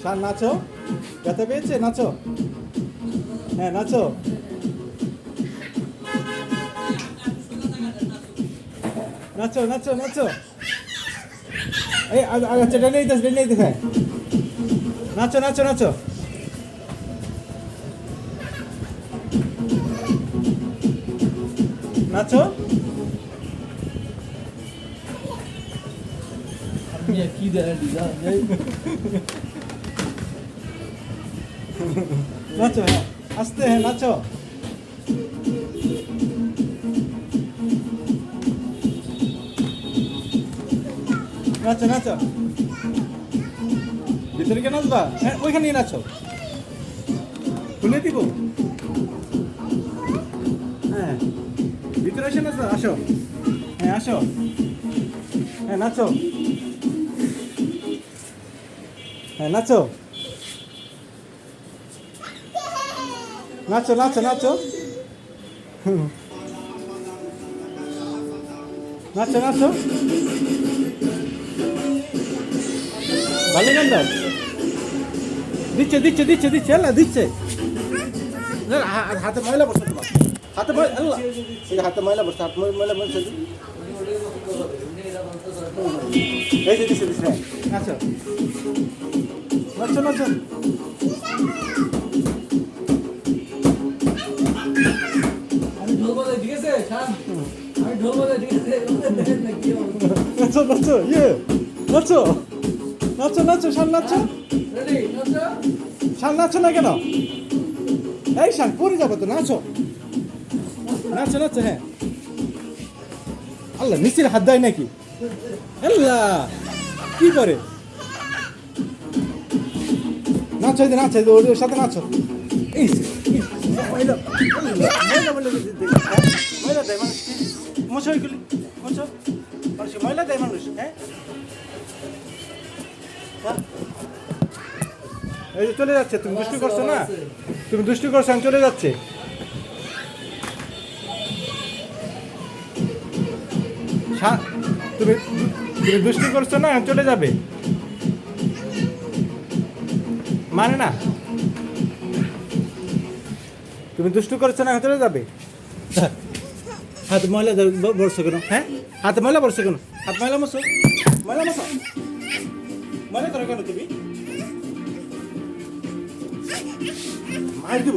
শান নাচো, ব্যথা পেয়েছে, নাচো, হ্যাঁ নাচো, নাচো নাচো নাচো, এই আচ্ছা ডেনে দিতে হ্যাঁ, নাচো নাচো নাচো, নাচো, কি দেয় নাচো, হ্যাঁ আস্তে, হ্যাঁ নাচো, নাচো নাচো, ভিতরে কে নাচবা, হ্যাঁ ওইখানেই নাচো, খুলে দিব, হ্যাঁ ভিতরে এসে নাচো, আসো, হ্যাঁ আসো, হ্যাঁ নাচো, হ্যাঁ নাচো, নাচো নাচো নাচো, নাচো নাচো, ভালো গান দাও, দিচ্ছে দিচ্ছে দিচ্ছে দিচ্ছে আল্লাহ দিচ্ছে, হাতে ময়লা পড়ছে তোমার, হাতে ময়লা আল্লাহ, হাতে ময়লা পড়ছে, হাতে ময়লা পড়ছে, এই যে দিচ্ছে দিচ্ছে, নাচো নাচো নাচো, আমি ঢোল বাজাই, ঠিক আছে শান, আমি ঢোল বাজাই, ঠিক আছে নাচো নাচো, ইয়ে নাচো নাচো নাচো, শান নাচো, রেডি নাচো, শান নাচো না কেন, এই শান পরে যাবো তো, নাচো নাচো নাচো, হ্যাঁ আল্লাহ নিচের হাত দেয় নাকি, আল্লাহ কি করে, নাচো, এই যে নাচো, ওর সাথে নাচো, এই ময়লা ময়লা ময়লা ময়লা দেয় মানুষ, মোছো ওইগুলি মোছো, মানুষ ময়লা দেয় মানুষ, হ্যাঁ এই যে চলে যাচ্ছে, তুমি দুষ্টু করছো না, তুমি দুষ্টু করছো, আমি চলে যাচ্ছে, তুমি তুমি দুষ্টু করছো না, চলে যাবে, মানে না, তুমি দুষ্টু করছো না, চলে যাবে, হাত ময়লা বসছো কেন, হ্যাঁ হাতে ময়লা বসছো কেন, হাত ময়লা মশো, ময়লা মশো, ময়লা করো কেন তুমি, মার দিব